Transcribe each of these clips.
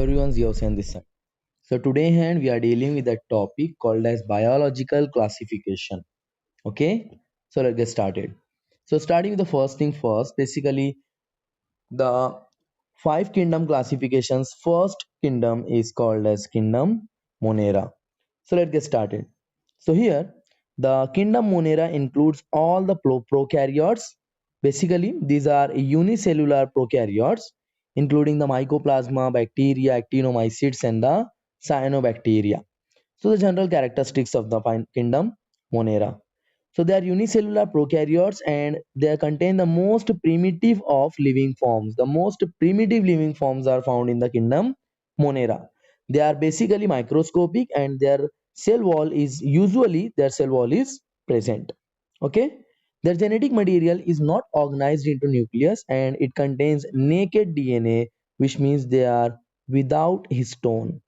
everyone, Yosen this side. So today hand we are dealing with a topic called as biological classification. Okay, so let's get started. So starting with the first thing first, basically the five kingdom classifications. First kingdom is called as kingdom Monera. So let's get started. So here the kingdom Monera includes all the prokaryotes. Basically, these are unicellular prokaryotes, including the mycoplasma, bacteria, actinomycetes, and the cyanobacteria. So the general characteristics of the kingdom Monera. So they are unicellular prokaryotes and they contain the most primitive of living forms. The most primitive living forms are found in the kingdom Monera. They are basically microscopic and their cell wall is present. Okay. Their genetic material is not organized into nucleus and it contains naked DNA, which means they are without histone.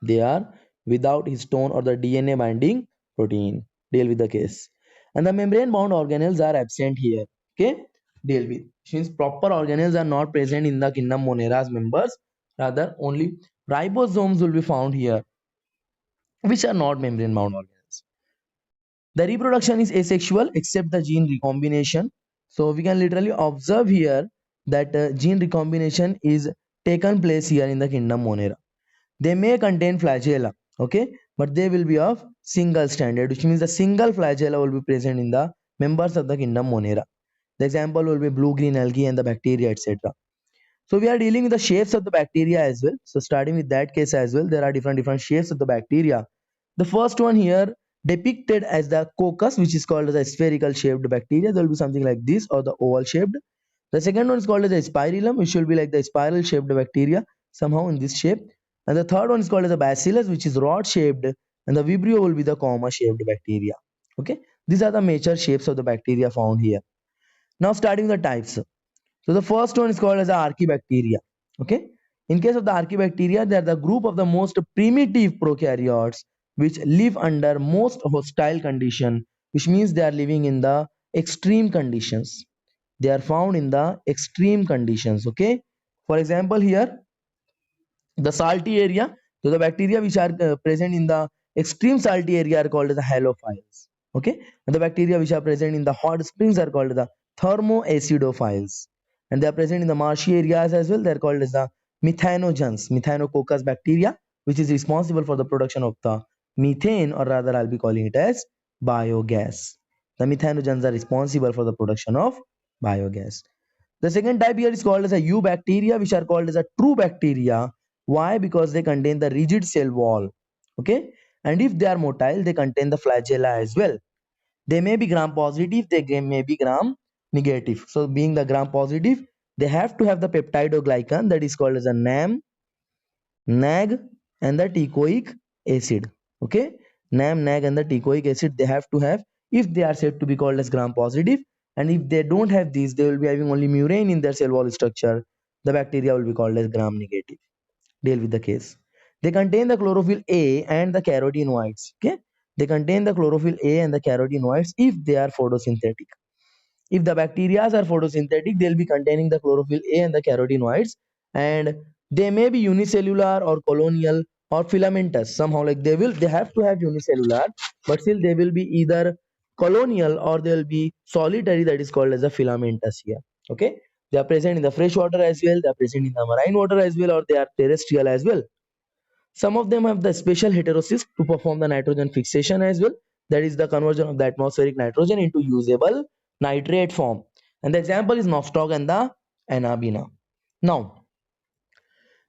They are without histone or the DNA binding protein. Deal with the case. And the membrane bound organelles are absent here. Okay, deal with. Since proper organelles are not present in the kingdom Monera's members, rather only ribosomes will be found here, which are not membrane bound organelles. The reproduction is asexual except the gene recombination. So we can literally observe here that gene recombination is taken place here in the kingdom Monera. They may contain flagella, okay, but they will be of single stranded, which means the single flagella will be present in the members of the kingdom Monera. The example will be blue-green algae and the bacteria, etc. So we are dealing with the shapes of the bacteria as well. So starting with that case as well, there are different shapes of the bacteria. The first one here depicted as the coccus, which is called as a spherical shaped bacteria. There will be something like this or the oval shaped. The second one is called as a spirillum, which will be like the spiral shaped bacteria somehow in this shape. And the third one is called as a bacillus, which is rod shaped, and the vibrio will be the comma shaped bacteria. Okay, these are the major shapes of the bacteria found here. Now starting the types. So the first one is called as the archaebacteria. Okay, in case of the archaebacteria, they are the group of the most primitive prokaryotes which live under most hostile condition, which means they are living in the extreme conditions. They are found in the extreme conditions. Okay, for example here the salty area. So the bacteria which are present in the extreme salty area are called as the halophiles. Okay, and the bacteria which are present in the hot springs are called the thermoacidophiles, and they are present in the marshy areas as well. They are called as the methanogens, methanococcus bacteria, which is responsible for the production of the methane, or rather I'll be calling it as biogas. The methanogens are responsible for the production of biogas. The second type here is called as a eubacteria, which are called as a true bacteria. Why? Because they contain the rigid cell wall. Okay, and if they are motile, they contain the flagella as well. They may be gram positive, may be gram negative. So being the gram positive, they have to have the peptidoglycan, that is called as a NAM, NAG, and the teichoic acid. Okay, NAM, NAG, and the teichoic acid they have to have if they are said to be called as gram positive. And if they don't have these, they will be having only murine in their cell wall structure. The bacteria will be called as gram negative. Deal with the case. They contain the chlorophyll A and the carotenoids. Okay, they contain the chlorophyll A and the carotenoids if they are photosynthetic. If the bacteria are photosynthetic, they'll be containing the chlorophyll A and the carotenoids, and they may be unicellular or colonial or filamentous. Somehow, like they have to have unicellular, but still they will be either colonial or they'll be solitary. That is called as a filamentous here. Okay, they are present in the fresh water as well. They are present in the marine water as well, or they are terrestrial as well. Some of them have the special heterocyst to perform the nitrogen fixation as well. That is the conversion of the atmospheric nitrogen into usable nitrate form. And the example is Nostoc and the Anabina. Now,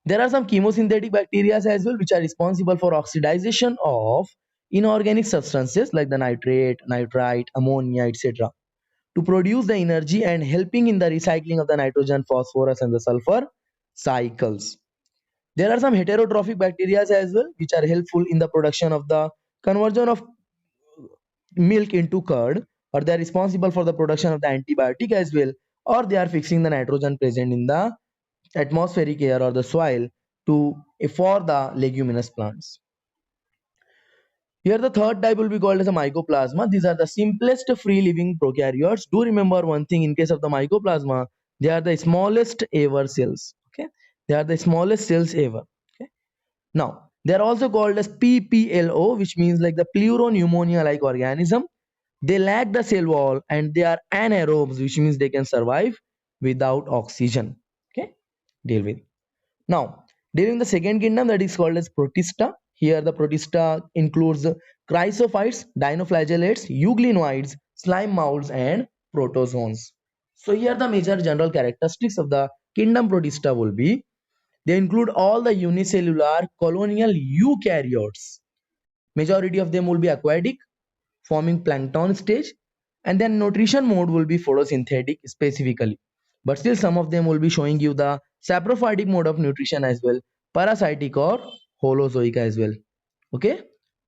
there are some chemosynthetic bacteria as well, which are responsible for oxidization of inorganic substances like the nitrate, nitrite, ammonia, etc. to produce the energy and helping in the recycling of the nitrogen, phosphorus, and the sulfur cycles. There are some heterotrophic bacteria as well, which are helpful in the production of the conversion of milk into curd, or they are responsible for the production of the antibiotic as well, or they are fixing the nitrogen present in the atmospheric air or the soil to for the leguminous plants. Here the third type will be called as a mycoplasma. These are the simplest free living prokaryotes. Do remember one thing, in case of the mycoplasma, they are the smallest ever cells. Okay, they are the smallest cells ever. Now, they are also called as PPLO, which means like the pleuropneumonia-like organism. They lack the cell wall and they are anaerobes, which means they can survive without oxygen. Okay, deal with. Now, during the second kingdom, that is called as Protista. Here the Protista includes chrysophytes, dinoflagellates, euglenoids, slime molds, and protozoans. So here the major general characteristics of the kingdom Protista will be they include all the unicellular colonial eukaryotes. Majority of them will be aquatic, forming plankton stage, and then nutrition mode will be photosynthetic specifically. But still some of them will be showing you the saprophytic mode of nutrition as well, parasitic or holozoic as well. Okay,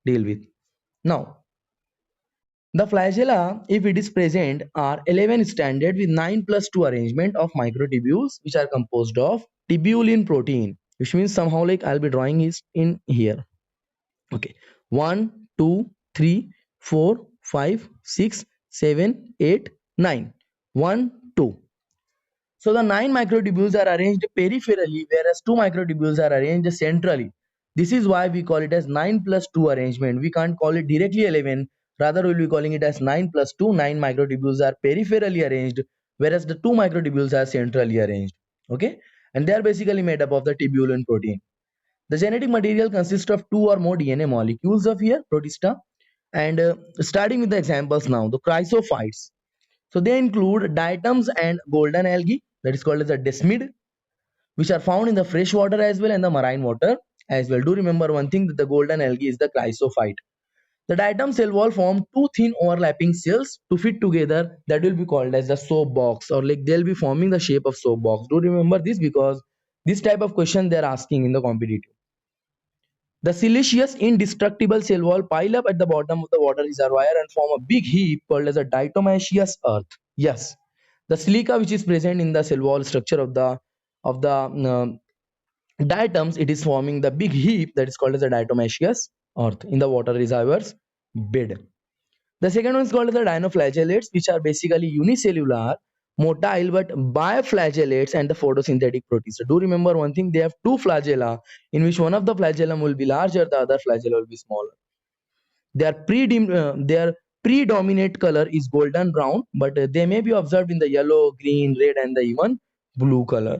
deal with. Now, the flagella, if it is present, are 11 standard with 9 plus 2 arrangement of microtubules which are composed of tubulin protein, which means somehow like I'll be drawing is in here. Okay, 1, 2, 3, 4, 5, 6, 7, 8, 9. 1, 2. So the 9 microtubules are arranged peripherally, whereas 2 microtubules are arranged centrally. This is why we call it as 9 plus 2 arrangement. We can't call it directly 11. Rather, we'll be calling it as 9 plus 2. 9 microtubules are peripherally arranged, whereas the 2 microtubules are centrally arranged. Okay, and they are basically made up of the tubulin protein. The genetic material consists of 2 or more DNA molecules of here, Protista. And starting with the examples now, the chrysophytes. So they include diatoms and golden algae, that is called as a desmid, which are found in the fresh water as well and the marine water as well. Do remember one thing, that the golden algae is the chrysophyte. The diatom cell wall form two thin overlapping cells to fit together, that will be called as the soap box, or like they'll be forming the shape of soap box. Do remember this because this type of question they're asking in the competitive. The siliceous indestructible cell wall pile up at the bottom of the water reservoir and form a big heap called as a diatomaceous earth. Yes, the silica which is present in the cell wall structure of the diatoms, it is forming the big heap that is called as a diatomaceous earth in the water reservoirs bed. The second one is called as the dinoflagellates, which are basically unicellular, motile but biflagellates and the photosynthetic protista. Do remember one thing, they have two flagella in which one of the flagellum will be larger, the other flagella will be smaller. Their predominant color is golden brown, but they may be observed in the yellow, green, red and the even blue color.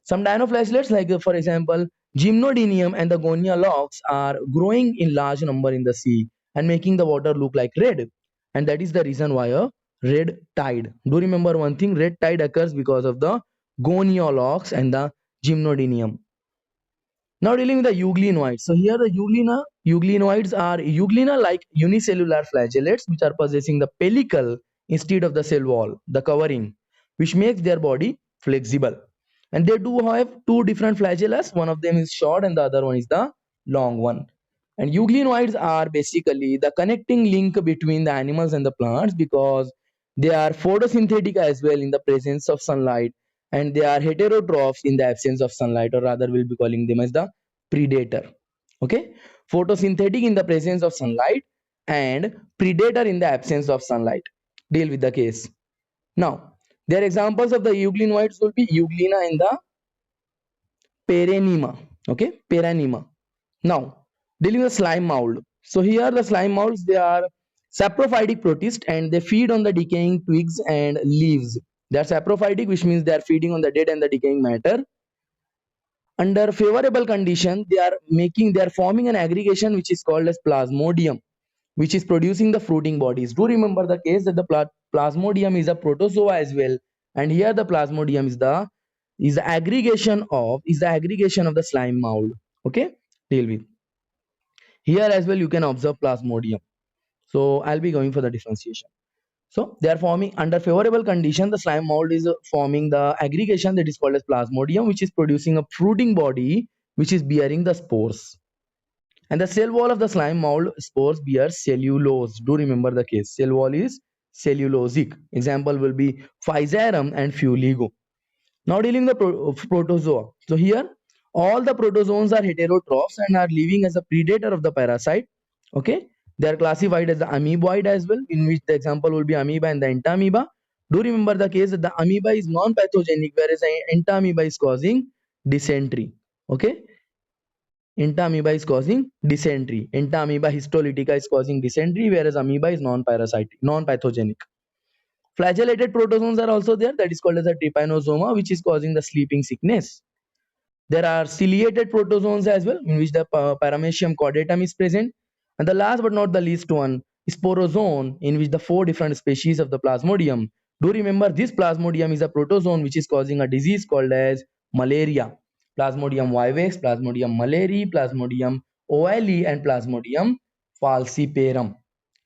Some dinoflagellates like for example Gymnodinium and the Gonia lox are growing in large number in the sea and making the water look like red, and that is the reason why a red tide. Do remember one thing, red tide occurs because of the Gonia lox and the Gymnodinium. Now dealing with the euglenoids. So here the euglenoids are euglena-like unicellular flagellates which are possessing the pellicle instead of the cell wall, the covering, which makes their body flexible. And they do have two different flagellas. One of them is short and the other one is the long one. And euglenoids are basically the connecting link between the animals and the plants because they are photosynthetic as well in the presence of sunlight, and they are heterotrophs in the absence of sunlight, or rather we'll be calling them as the predator. Okay, photosynthetic in the presence of sunlight and predator in the absence of sunlight. Deal with the case. Now, their examples of the euglenoids will be euglena and the perennium. Okay, perennium. Now, dealing with slime mold. So here the slime molds, they are saprophytic protists and they feed on the decaying twigs and leaves. They are saprophytic, which means they are feeding on the dead and the decaying matter. Under favorable condition, they are forming an aggregation which is called as plasmodium, which is producing the fruiting bodies. Do remember the case that the plasmodium is a protozoa as well, and here the plasmodium is the aggregation of the slime mold. Okay, deal with. Here as well you can observe plasmodium. So I'll be going for the differentiation. So they are forming under favorable condition, the slime mold is forming the aggregation that is called as plasmodium, which is producing a fruiting body which is bearing the spores. And the cell wall of the slime mold spores bear cellulose. Do remember the case. Cell wall is cellulosic. Example will be Physarum and Fuligo. Now dealing with the protozoa. So here all the protozoans are heterotrophs and are living as a predator of the parasite. Okay, they are classified as the amoeboid as well, in which the example will be amoeba and the entamoeba. Do remember the case that the amoeba is non-pathogenic, whereas the entamoeba is causing dysentery. Okay, Enta-amoeba is causing dysentery. Enta-amoeba histolytica is causing dysentery, whereas amoeba is non-parasitic, non-pathogenic. Flagellated protozoans are also there, that is called as a trypanosoma, which is causing the sleeping sickness. There are ciliated protozoans as well, in which the Paramecium caudatum is present. And the last but not the least one, sporozoan, in which the 4 different species of the Plasmodium. Do remember, this Plasmodium is a protozoan which is causing a disease called as malaria. Plasmodium vivax, Plasmodium malariae, Plasmodium ovale, and Plasmodium falciparum.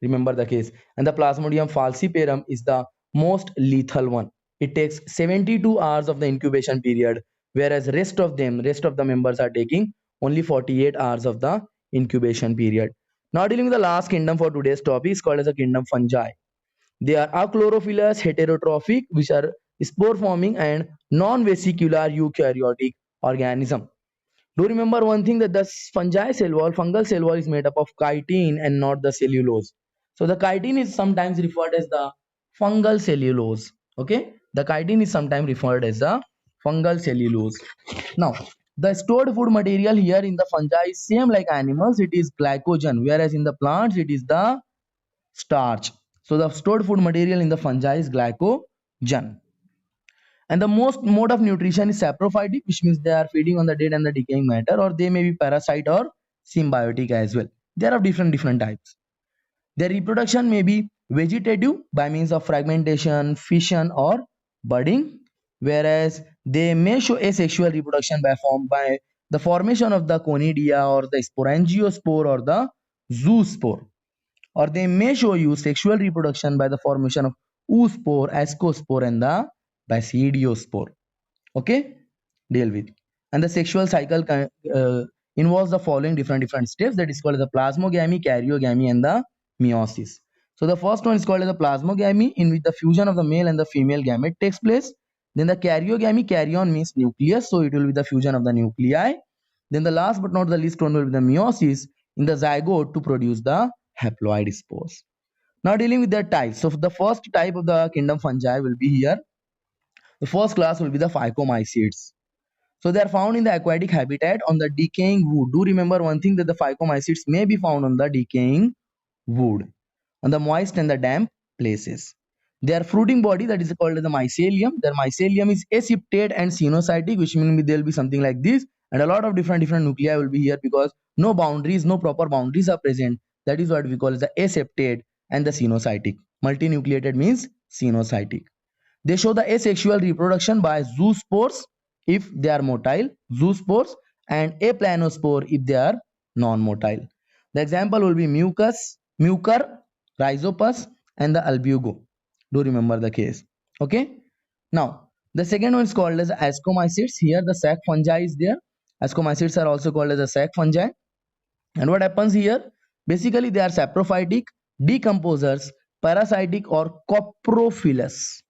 Remember the case. And the Plasmodium falciparum is the most lethal one. It takes 72 hours of the incubation period, whereas rest of the members are taking only 48 hours of the incubation period. Now dealing with the last kingdom for today's topic is called as a kingdom fungi. They are achlorophyllous, heterotrophic, which are spore forming and non-vesicular eukaryotic organism. Do remember one thing, that the fungal cell wall is made up of chitin and not the cellulose. So the chitin is sometimes referred as the fungal cellulose. Okay, the chitin is sometimes referred as the fungal cellulose. Now, the stored food material here in the fungi is same like animals. It is glycogen, whereas in the plants it is the starch. So the stored food material in the fungi is glycogen. And the most mode of nutrition is saprophytic, which means they are feeding on the dead and the decaying matter, or they may be parasite or symbiotic as well. There are different types. Their reproduction may be vegetative by means of fragmentation, fission, or budding, whereas they may show asexual reproduction by the formation of the conidia or the sporangiospore or the zoospore, or they may show you sexual reproduction by the formation of oospore, ascospore, and the basidiospore. Okay, deal with. And the sexual cycle involves the following different steps, that is called the plasmogamy, karyogamy, and the meiosis. So the first one is called as the plasmogamy, in which the fusion of the male and the female gamete takes place. Then the karyogamy, karyon means nucleus, so it will be the fusion of the nuclei. Then the last but not the least one will be the meiosis in the zygote to produce the haploid spores. Now dealing with their types. So the first type of the kingdom fungi will be here. The first class will be the phycomycetes. So they are found in the aquatic habitat on the decaying wood. Do remember one thing, that the phycomycetes may be found on the decaying wood, on the moist and the damp places. Their fruiting body, that is called as the mycelium. Their mycelium is aseptate and cenocytic, which means there will be something like this, and a lot of different nuclei will be here because no proper boundaries are present. That is what we call as the aseptate and the cenocytic. Multinucleated means cenocytic. They show the asexual reproduction by zoospores if they are motile, zoospores, and aplanospore if they are non-motile. The example will be mucor, rhizopus, and the albugo. Do remember the case. Okay. Now, the second one is called as ascomycetes. Here the sac fungi is there. Ascomycetes are also called as a sac fungi. And what happens here? Basically, they are saprophytic, decomposers, parasitic, or coprophilous.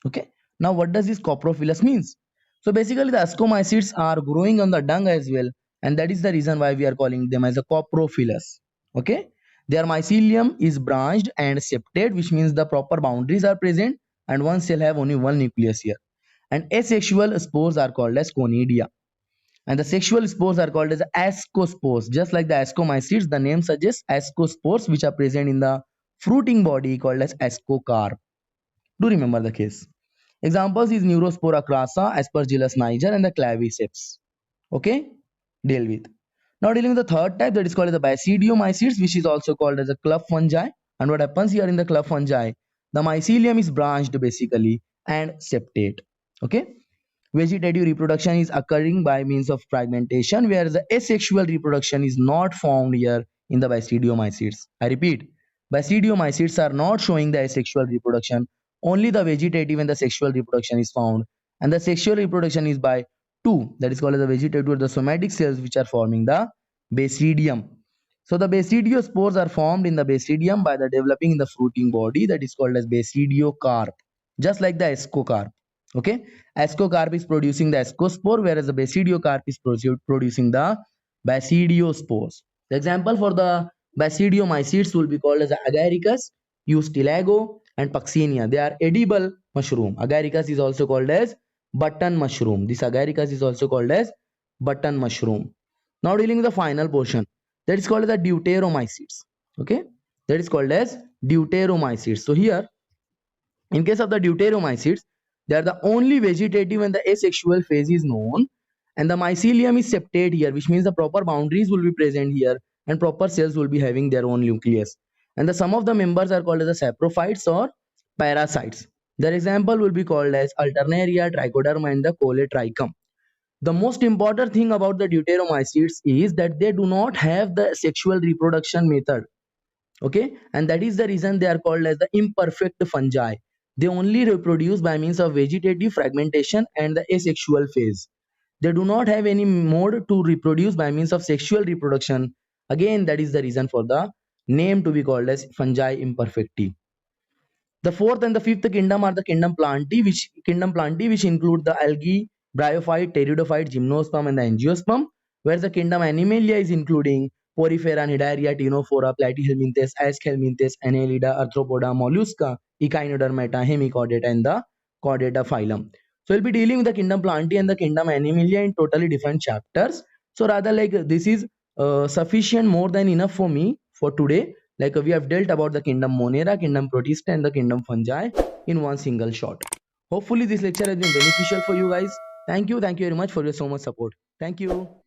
Okay. Now, what does this coprophilous means? So basically, the ascomycetes are growing on the dung as well, and that is the reason why we are calling them as a coprophilous. Okay. Their mycelium is branched and septate, which means the proper boundaries are present, and one cell have only one nucleus here. And asexual spores are called as conidia. And the sexual spores are called as ascospores. Just like the ascomycetes, the name suggests ascospores, which are present in the fruiting body called as ascocarp. Do remember the case. Examples is Neurospora crassa, Aspergillus niger, and the claviceps. Okay, deal with. Now dealing with the third type, that is called as the basidiomycetes, which is also called as a club fungi. And what happens here in the club fungi? The mycelium is branched basically and septate. Okay. Vegetative reproduction is occurring by means of fragmentation, whereas the asexual reproduction is not found here in the basidiomycetes. I repeat, basidiomycetes are not showing the asexual reproduction. Only the vegetative and the sexual reproduction is found, and the sexual reproduction is by two, that is called as the vegetative or the somatic cells, which are forming the basidium. So the basidiospores are formed in the basidium by the developing in the fruiting body, that is called as basidiocarp, just like the ascocarp. Okay, ascocarp is producing the ascospore, whereas the basidiocarp is producing the basidiospores. The example for the basidiomycetes will be called as agaricus, eustylago, and Puccinia. They are edible mushroom. Agaricus is also called as button mushroom. This agaricus is also called as button mushroom. Now dealing with the final portion, that is called as the deuteromycetes. Okay, that is called as deuteromycetes. So here, in case of the deuteromycetes, they are the only vegetative and the asexual phase is known, and the mycelium is septate here, which means the proper boundaries will be present here, and proper cells will be having their own nucleus. And the some of the members are called as the saprophytes or parasites. Their example will be called as Alternaria, Trichoderma, and the Coletrichum. The most important thing about the deuteromycetes is that they do not have the sexual reproduction method. Okay, and that is the reason they are called as the imperfect fungi. They only reproduce by means of vegetative fragmentation and the asexual phase. They do not have any mode to reproduce by means of sexual reproduction. Again, that is the reason for the name to be called as fungi imperfecti. The fourth and the fifth kingdom are the kingdom Plantae, which include the algae, bryophyte, pteridophyte, gymnosperm, and the angiosperm. Whereas the kingdom Animalia is including Porifera, Cnidaria, Ctenophora, Platyhelminthes, Aschelminthes, Annelida, Arthropoda, Mollusca, Echinodermata, Hemichordata, and the Chordata phylum. So we'll be dealing with the kingdom Plantae and the kingdom Animalia in totally different chapters. So rather like this is sufficient, more than enough for me for today. Like we have dealt about the kingdom Monera, kingdom Protista, and the kingdom Fungi in one single shot. Hopefully this lecture has been beneficial for you guys. Thank you very much for your so much support. Thank you.